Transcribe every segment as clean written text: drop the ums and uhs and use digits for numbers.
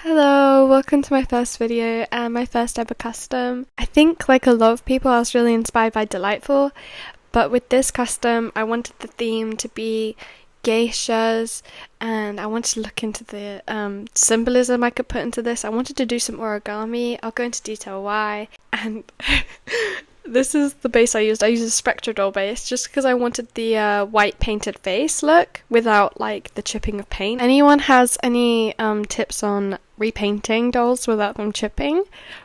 Hello, welcome to my first video and my first ever custom. I think like a lot of people I was really inspired by Delightful, but with this custom I wanted the theme to be geishas and I wanted to look into the symbolism I could put into this. I wanted to do some origami, I'll go into detail why, and this is the base I used. I used a spectra doll base just because I wanted the white painted face look without like the chipping of paint. Anyone has any tips on repainting dolls without them chipping?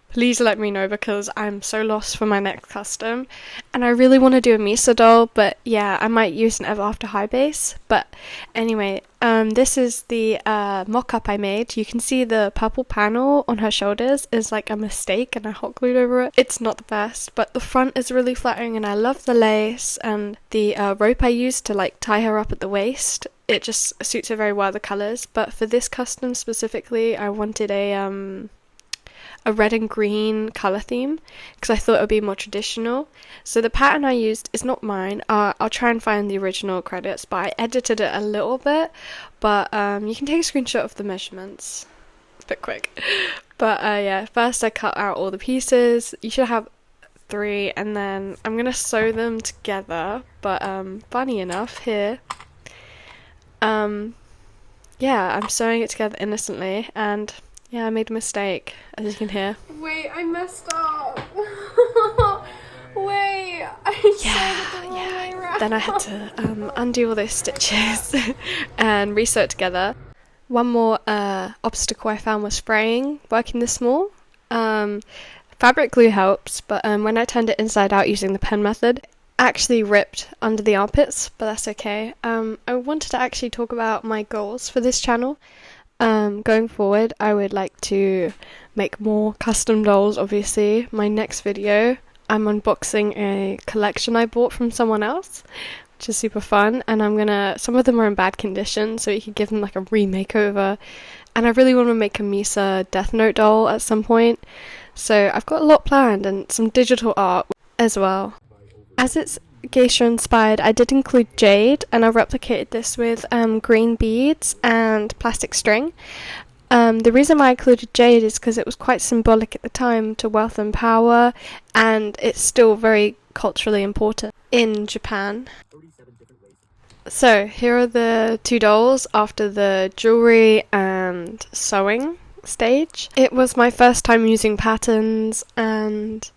Please let me know because I'm so lost for my next custom and I really want to do a Misa doll, but yeah, I might use an Ever After High base. But anyway, this is the mock-up I made. You can see the purple panel on her shoulders is like a mistake and I hot glued over it. It's not the best, but the front is really flattering and I love the lace and the rope I used to like tie her up at the waist. It just suits her very well, the colours. But for this custom specifically, I wanted a red and green colour theme because I thought it would be more traditional. So the pattern I used is not mine. I'll try and find the original credits, but I edited it a little bit. But you can take a screenshot of the measurements. It's a bit quick. But yeah, first I cut out all the pieces. You should have 3, and then I'm gonna sew them together. But funny enough, here, yeah, I'm sewing it together innocently, and yeah, I made a mistake, as you can hear. Wait, I messed up. Wait, I sewed it the wrong way around. Then I had to undo all those stitches and re-sew it together. One more obstacle I found was fraying, working this small. Fabric glue helps, but when I turned it inside out using the pen method, it actually ripped under the armpits, but that's okay. I wanted to actually talk about my goals for this channel. Going forward, I would like to make more custom dolls, obviously. My next video, I'm unboxing a collection I bought from someone else, which is super fun, and some of them are in bad condition, so you could give them like a remakeover, and I really want to make a Misa Death Note doll at some point, so I've got a lot planned, and some digital art as well. As it's Geisha inspired, I did include jade and I replicated this with green beads and plastic string. The reason why I included jade is because it was quite symbolic at the time to wealth and power, and it's still very culturally important in Japan. So here are the 2 dolls after the jewelry and sewing stage. It was my first time using patterns and,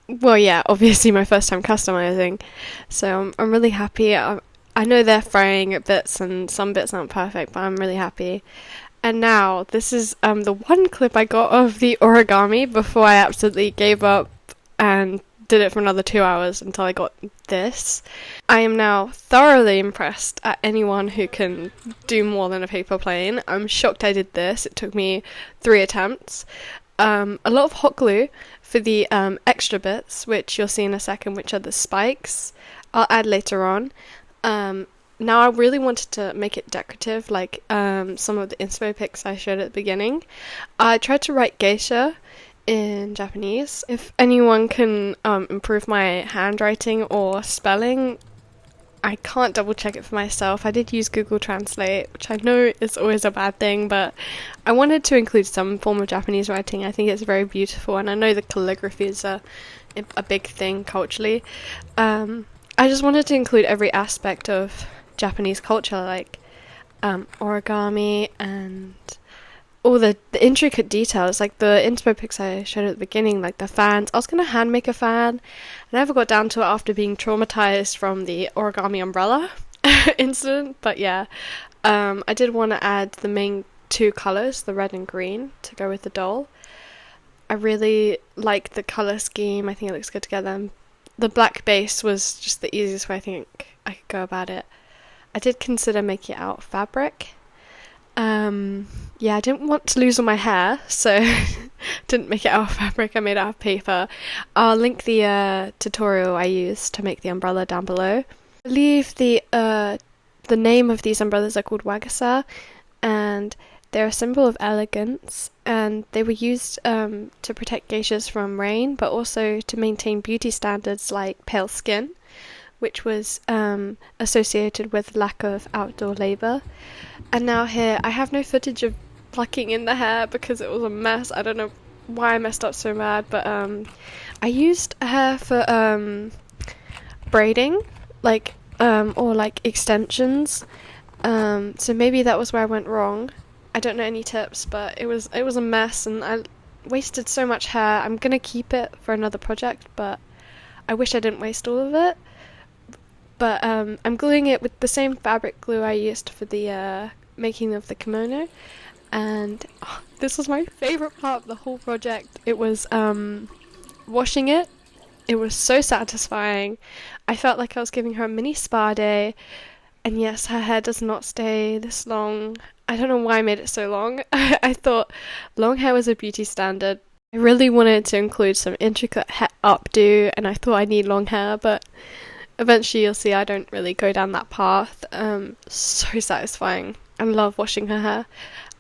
well, yeah, obviously my first time customizing, so I'm really happy. I know they're fraying at bits and some bits aren't perfect, but I'm really happy. And now, this is the one clip I got of the origami before I absolutely gave up and did it for another 2 hours until I got this. I am now thoroughly impressed at anyone who can do more than a paper plane. I'm shocked I did this. It took me 3 attempts. A lot of hot glue for the extra bits, which you'll see in a second, which are the spikes. I'll add later on. Now I really wanted to make it decorative, like some of the inspo pics I showed at the beginning. I tried to write geisha in Japanese. If anyone can improve my handwriting or spelling, I can't double check it for myself. I did use Google Translate, which I know is always a bad thing, but I wanted to include some form of Japanese writing. I think it's very beautiful, and I know the calligraphy is a big thing culturally. I just wanted to include every aspect of Japanese culture, like origami and all the intricate details, like the inspo pics I showed at the beginning, like the fans. I was going to hand make a fan. I never got down to it after being traumatized from the origami umbrella incident, but yeah, I did want to add the main 2 colours, the red and green, to go with the doll. I really like the colour scheme. I think it looks good together. The black base was just the easiest way I think I could go about it. I did consider making it out of fabric. Yeah, I didn't want to lose all my hair, so didn't make it out of fabric. I made it out of paper. I'll link the tutorial I used to make the umbrella down below. I believe the name of these umbrellas are called wagasa, and they're a symbol of elegance, and they were used to protect geishas from rain, but also to maintain beauty standards like pale skin, which was associated with lack of outdoor labour. And now here, I have no footage of plucking in the hair because it was a mess. I don't know why I messed up so bad, but I used hair for braiding, like or like extensions. So maybe that was where I went wrong. I don't know any tips, but it was a mess, and I wasted so much hair. I'm gonna keep it for another project, but I wish I didn't waste all of it. But I'm gluing it with the same fabric glue I used for the making of the kimono, and this was my favorite part of the whole project. It was washing it. It was so satisfying. I felt like I was giving her a mini spa day. And yes, her hair does not stay this long. I don't know why I made it so long. I thought long hair was a beauty standard. I really wanted to include some intricate updo, and I thought I need long hair, but eventually you'll see I don't really go down that path. So satisfying. I love washing her hair.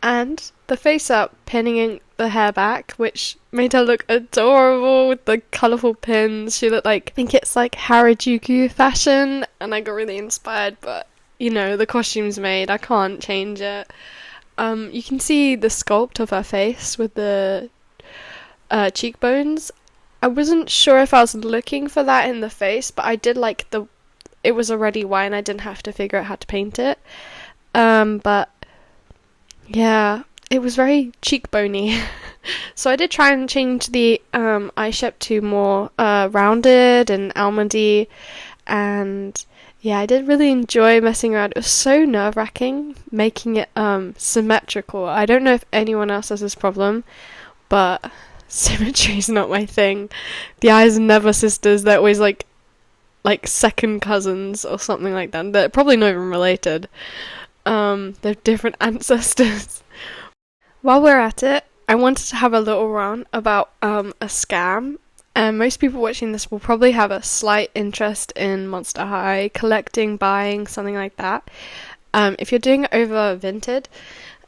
And the face up, pinning the hair back, which made her look adorable with the colourful pins. She looked like, I think it's like Harajuku fashion, and I got really inspired, but you know, the costume's made, I can't change it. You can see the sculpt of her face with the cheekbones. I wasn't sure if I was looking for that in the face, but I did like it was already white and I didn't have to figure out how to paint it. But yeah, it was very cheekbony. So I did try and change the eye shape to more rounded and almondy, and yeah, I did really enjoy messing around. It was so nerve-wracking making it symmetrical. I don't know if anyone else has this problem, but symmetry is not my thing. The eyes are never sisters. They're always like second cousins or something like that. They're probably not even related. They're different ancestors. While we're at it, I wanted to have a little rant about a scam. And most people watching this will probably have a slight interest in Monster High, collecting, buying, something like that. If you're doing it over Vinted,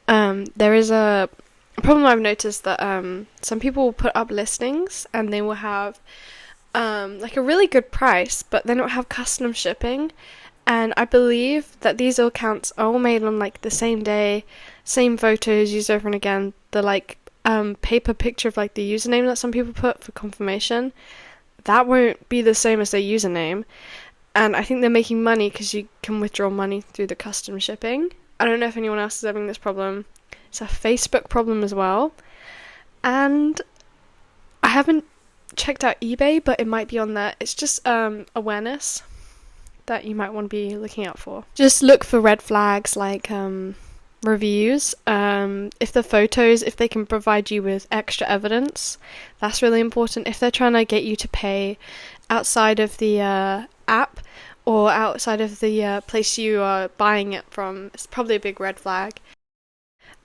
there is a problem I've noticed that some people will put up listings and they will have like a really good price, but then it will have custom shipping. And I believe that these accounts are all made on like the same day, same photos used over and again. The like paper picture of like the username that some people put for confirmation, that won't be the same as their username. And I think they're making money because you can withdraw money through the custom shipping. I don't know if anyone else is having this problem. It's a Facebook problem as well. And I haven't checked out eBay, but it might be on there. It's just awareness that you might want to be looking out for. Just look for red flags like reviews. If the photos, if they can provide you with extra evidence, that's really important. If they're trying to get you to pay outside of the app or outside of the place you are buying it from, it's probably a big red flag.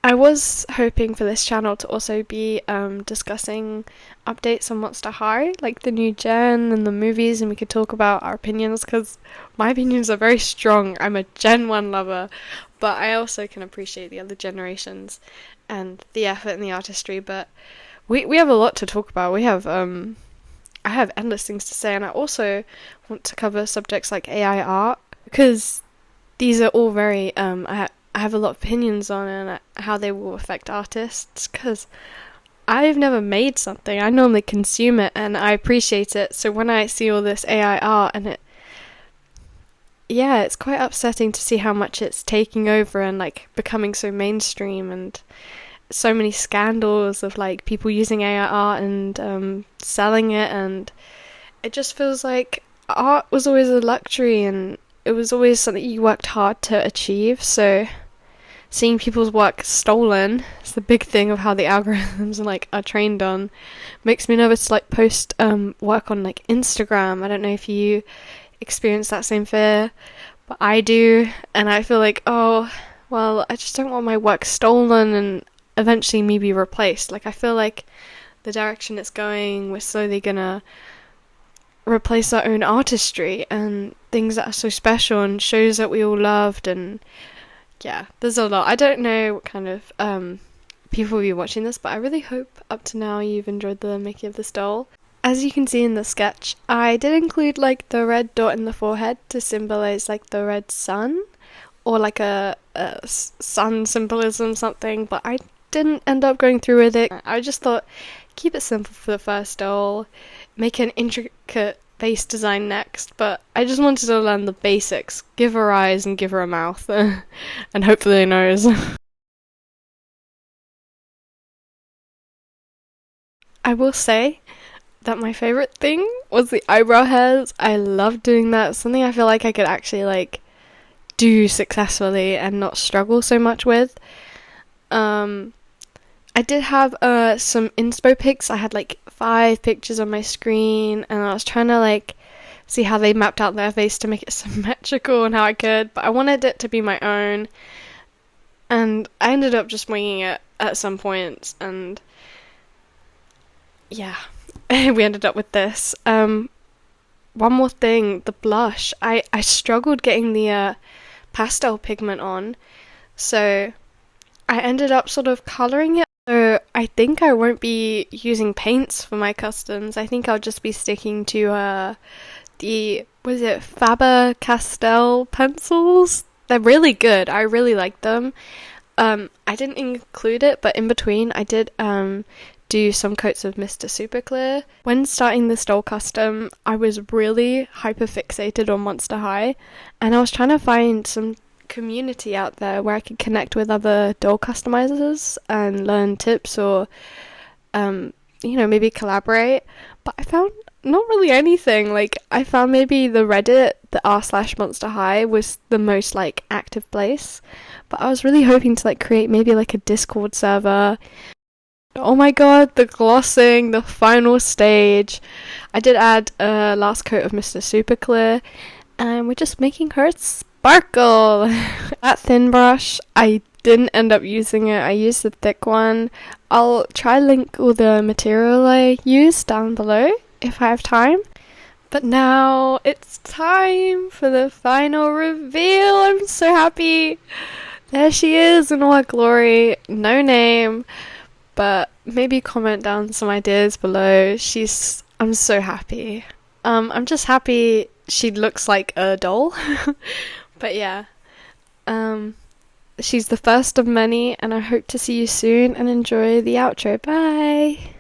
I was hoping for this channel to also be discussing updates on Monster High, like the new gen and the movies, and we could talk about our opinions, because my opinions are very strong. I'm a Gen 1 lover, but I also can appreciate the other generations and the effort and the artistry, but we have a lot to talk about. We have I have endless things to say, and I also want to cover subjects like AI art, because these are all very I have a lot of opinions on and how they will affect artists, because I've never made something. I normally consume it and I appreciate it. So when I see all this AI art and it's quite upsetting to see how much it's taking over and like becoming so mainstream, and so many scandals of like people using AI art and selling it, and it just feels like art was always a luxury and it was always something you worked hard to achieve. So seeing people's work stolen, it's the big thing of how the algorithms are trained on, makes me nervous to like post work on like Instagram. I don't know if you experience that same fear, but I do, and I feel like, oh well, I just don't want my work stolen and eventually me be replaced. Like, I feel like the direction it's going, we're slowly gonna replace our own artistry and things that are so special and shows that we all loved, and yeah, there's a lot. I don't know what kind of people will be watching this, but I really hope up to now you've enjoyed the making of this doll. As you can see in the sketch, I did include like the red dot in the forehead to symbolize like the red sun, or like a sun symbolism something, but I didn't end up going through with it. I just thought, keep it simple for the first doll, make an intricate face design next, but I just wanted to learn the basics, give her eyes and give her a mouth, and hopefully a nose. I will say that my favorite thing was the eyebrow hairs. I love doing that. Something I feel like I could actually like do successfully and not struggle so much with. I did have some inspo pics. I had like 5 pictures on my screen, and I was trying to like see how they mapped out their face to make it symmetrical and how I could, but I wanted it to be my own, and I ended up just winging it at some points, and yeah, we ended up with this. One more thing, the blush. I struggled getting the pastel pigment on, so I ended up sort of colouring it. So I think I won't be using paints for my customs. I think I'll just be sticking to the, what is it, Faber-Castell pencils. They're really good. I really like them. I didn't include it, but in between I did do some coats of Mr. Super Clear. When starting this doll custom, I was really hyper fixated on Monster High, and I was trying to find some community out there where I could connect with other doll customizers and learn tips, or maybe collaborate, but I found not really anything. Like, I found maybe the Reddit, the r/Monster High was the most like active place, but I was really hoping to like create maybe like a Discord server. Oh my god, the glossing, the final stage. I did add a last coat of Mr. Super Clear, and we're just making her sparkle. That thin brush, I didn't end up using it. I used the thick one. I'll try link all the material I used down below if I have time. But now it's time for the final reveal. I'm so happy. There she is in all her glory. No name, but maybe comment down some ideas below. I'm so happy. I'm just happy she looks like a doll. But yeah, she's the first of many, and I hope to see you soon and enjoy the outro. Bye!